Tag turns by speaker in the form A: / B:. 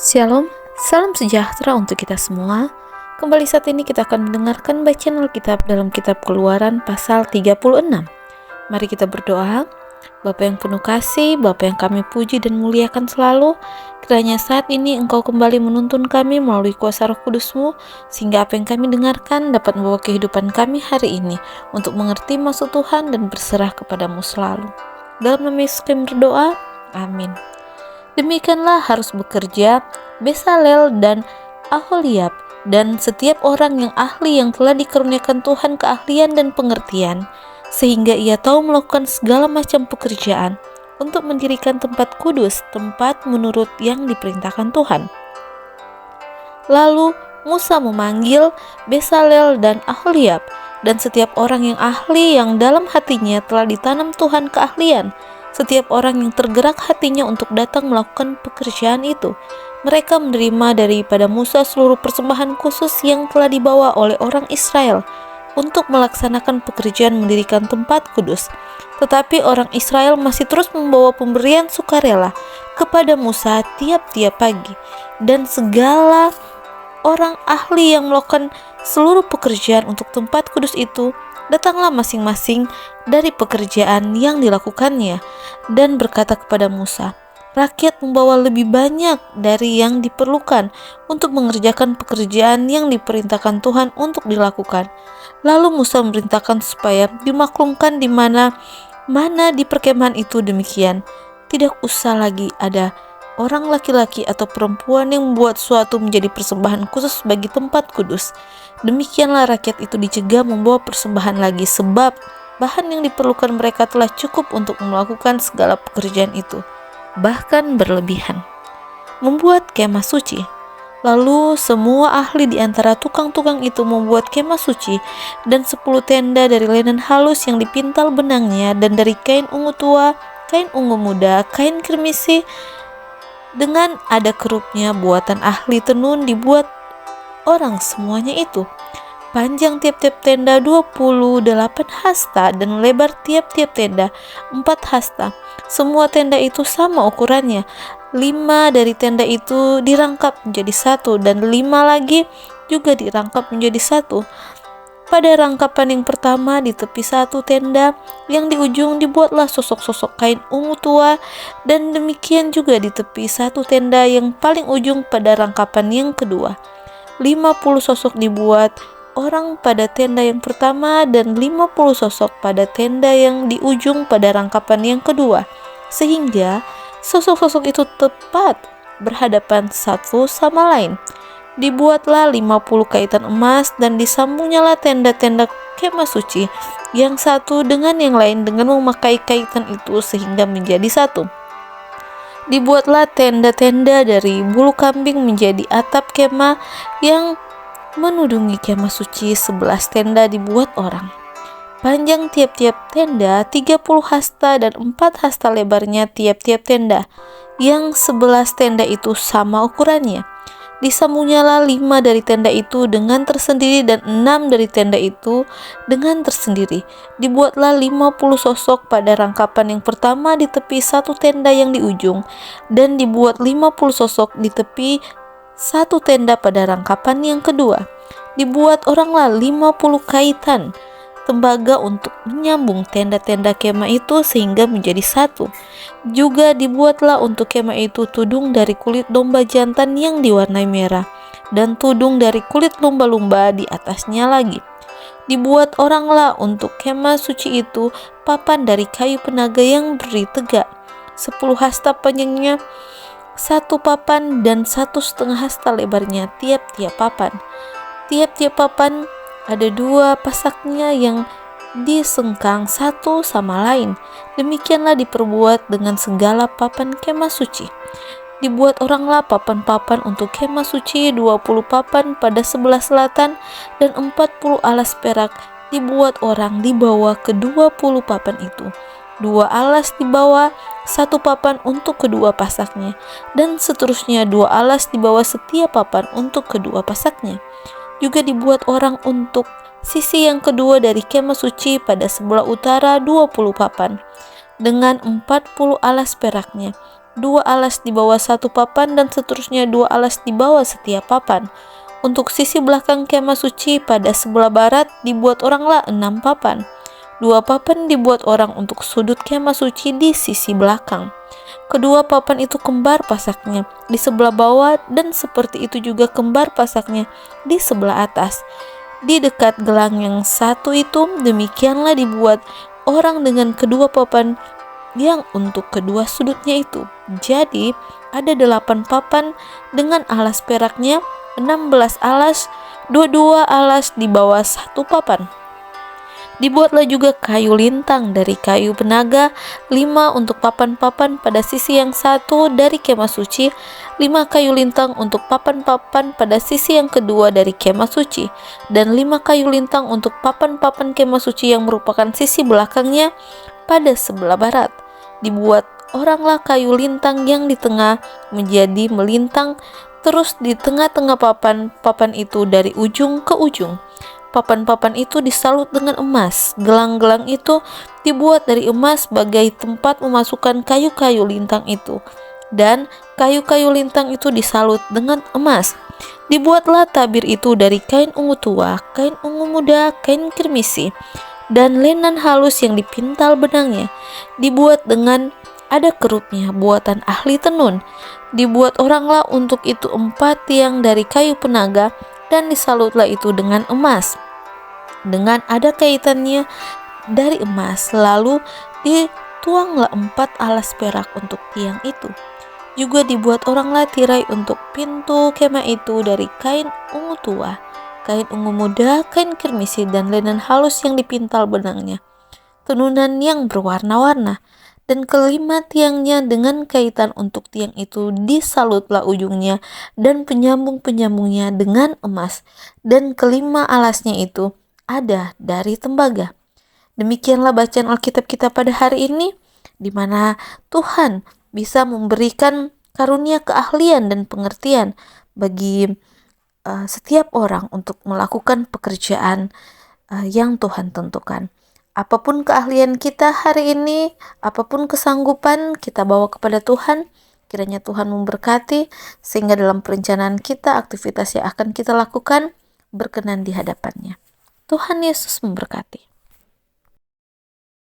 A: Shalom, salam sejahtera untuk kita semua. Kembali saat ini kita akan mendengarkan bacaan Alkitab dalam kitab Keluaran pasal 36. Mari kita berdoa. Bapa yang penuh kasih, Bapa yang kami puji dan muliakan selalu, kiranya saat ini Engkau kembali menuntun kami melalui kuasa Roh Kudus-Mu, sehingga apa yang kami dengarkan dapat membawa kehidupan kami hari ini untuk mengerti maksud Tuhan dan berserah kepadamu selalu. Dalam nama Yesus kami berdoa, amin. Demikianlah harus bekerja Besalel dan Aholiab dan setiap orang yang ahli yang telah dikaruniakan Tuhan keahlian dan pengertian, sehingga ia tahu melakukan segala macam pekerjaan untuk mendirikan tempat kudus, tempat menurut yang diperintahkan Tuhan. Lalu Musa memanggil Besalel dan Aholiab dan setiap orang yang ahli yang dalam hatinya telah ditanam Tuhan keahlian, setiap orang yang tergerak hatinya untuk datang melakukan pekerjaan itu. Mereka menerima daripada Musa seluruh persembahan khusus yang telah dibawa oleh orang Israel untuk melaksanakan pekerjaan mendirikan tempat kudus. Tetapi orang Israel masih terus membawa pemberian sukarela kepada Musa tiap-tiap pagi, dan segala orang ahli yang melakukan seluruh pekerjaan untuk tempat kudus itu datanglah masing-masing dari pekerjaan yang dilakukannya dan berkata kepada Musa, rakyat membawa lebih banyak dari yang diperlukan untuk mengerjakan pekerjaan yang diperintahkan Tuhan untuk dilakukan. Lalu Musa memerintahkan supaya dimaklumkan di mana di perkemahan itu demikian. Tidak usah lagi ada orang laki-laki atau perempuan yang membuat suatu menjadi persembahan khusus bagi tempat kudus. Demikianlah rakyat itu dicegah membawa persembahan lagi, sebab bahan yang diperlukan mereka telah cukup untuk melakukan segala pekerjaan itu, bahkan berlebihan. Membuat kemah suci. Lalu semua ahli di antara tukang-tukang itu membuat kemah suci dan 10 tenda dari linen halus yang dipintal benangnya, dan dari kain ungu tua, kain ungu muda, kain kirmisi dengan ada kerupnya buatan ahli tenun dibuat orang semuanya itu. Panjang tiap-tiap tenda 28 hasta dan lebar tiap-tiap tenda 4 hasta. Semua tenda itu sama ukurannya. 5 dari tenda itu dirangkap menjadi satu, dan 5 lagi juga dirangkap menjadi satu. Pada rangkapan yang pertama di tepi satu tenda yang di ujung dibuatlah sosok-sosok kain ungu tua, dan demikian juga di tepi satu tenda yang paling ujung pada rangkapan yang kedua. 50 sosok dibuat orang pada tenda yang pertama dan 50 sosok pada tenda yang di ujung pada rangkapan yang kedua, sehingga sosok-sosok itu tepat berhadapan satu sama lain. Dibuatlah 50 kaitan emas, dan disambungnyalah tenda-tenda kemah suci yang satu dengan yang lain dengan memakai kaitan itu sehingga menjadi satu. Dibuatlah tenda-tenda dari bulu kambing menjadi atap kemah yang menudungi kemah suci. 11 tenda dibuat orang. Panjang tiap-tiap tenda 30 hasta dan 4 hasta lebarnya tiap-tiap tenda, yang 11 tenda itu sama ukurannya. Disambungnyalah 5 dari tenda itu dengan tersendiri dan 6 dari tenda itu dengan tersendiri. Dibuatlah 50 sosok pada rangkapan yang pertama di tepi satu tenda yang di ujung, dan dibuat 50 sosok di tepi satu tenda pada rangkapan yang kedua. Dibuat oranglah 50 kaitan tembaga untuk menyambung tenda-tenda kemah itu sehingga menjadi satu. Juga dibuatlah untuk kemah itu tudung dari kulit domba jantan yang diwarnai merah, dan tudung dari kulit lumba-lumba di atasnya lagi. Dibuat oranglah untuk kemah suci itu papan dari kayu penaga yang berdiri tegak, 10 hasta panjangnya satu papan, dan 1,5 hasta lebarnya tiap-tiap papan. Tiap-tiap papan ada 2 pasaknya yang disengkang satu sama lain. Demikianlah diperbuat dengan segala papan kemah suci. Dibuat oranglah papan-papan untuk kemah suci, 20 papan pada sebelah selatan dan 40 alas perak dibuat orang di bawah ke-20 papan itu. 2 alas di bawah, 1 papan untuk kedua pasaknya, dan seterusnya 2 alas di bawah setiap papan untuk kedua pasaknya. Juga dibuat orang untuk sisi yang kedua dari kemah suci pada sebelah utara 20 papan dengan 40 alas peraknya. 2 alas di bawah satu papan, dan seterusnya 2 alas di bawah setiap papan. Untuk sisi belakang kemah suci pada sebelah barat dibuat oranglah 6 papan. 2 papan dibuat orang untuk sudut kemah suci di sisi belakang. Kedua papan itu kembar pasaknya di sebelah bawah, dan seperti itu juga kembar pasaknya di sebelah atas. Di dekat gelang yang satu itu demikianlah dibuat orang dengan kedua papan yang untuk kedua sudutnya itu. Jadi ada 8 papan dengan alas peraknya, 16 alas, 22 alas di bawah satu papan. Dibuatlah juga kayu lintang dari kayu penaga, 5 untuk papan-papan pada sisi yang satu dari kemah suci, 5 kayu lintang untuk papan-papan pada sisi yang kedua dari kemah suci, dan 5 kayu lintang untuk papan-papan kemah suci yang merupakan sisi belakangnya pada sebelah barat. Dibuat oranglah kayu lintang yang di tengah menjadi melintang terus di tengah-tengah papan itu dari ujung ke ujung. Papan-papan itu disalut dengan emas. Gelang-gelang itu dibuat dari emas sebagai tempat memasukkan kayu-kayu lintang itu, dan kayu-kayu lintang itu disalut dengan emas. Dibuatlah tabir itu dari kain ungu tua, kain ungu muda, kain kirmisi, dan lenan halus yang dipintal benangnya. Dibuat dengan ada kerupnya, buatan ahli tenun. Dibuat oranglah untuk itu 4 tiang dari kayu penaga, dan disalutlah itu dengan emas, dengan ada kaitannya dari emas. Lalu dituanglah 4 alas perak untuk tiang itu. Juga dibuat oranglah tirai untuk pintu kemah itu dari kain ungu tua, kain ungu muda, kain kirmisi, dan lenan halus yang dipintal benangnya, tenunan yang berwarna-warna. Dan kelima tiangnya dengan kaitan untuk tiang itu disalutlah ujungnya dan penyambung-penyambungnya dengan emas, dan kelima alasnya itu ada dari tembaga. Demikianlah bacaan Alkitab kita pada hari ini, di mana Tuhan bisa memberikan karunia keahlian dan pengertian bagi setiap orang untuk melakukan pekerjaan yang Tuhan tentukan. Apapun keahlian kita hari ini, apapun kesanggupan kita bawa kepada Tuhan, kiranya Tuhan memberkati sehingga dalam perencanaan kita, aktivitas yang akan kita lakukan berkenan di hadapannya. Tuhan Yesus memberkati.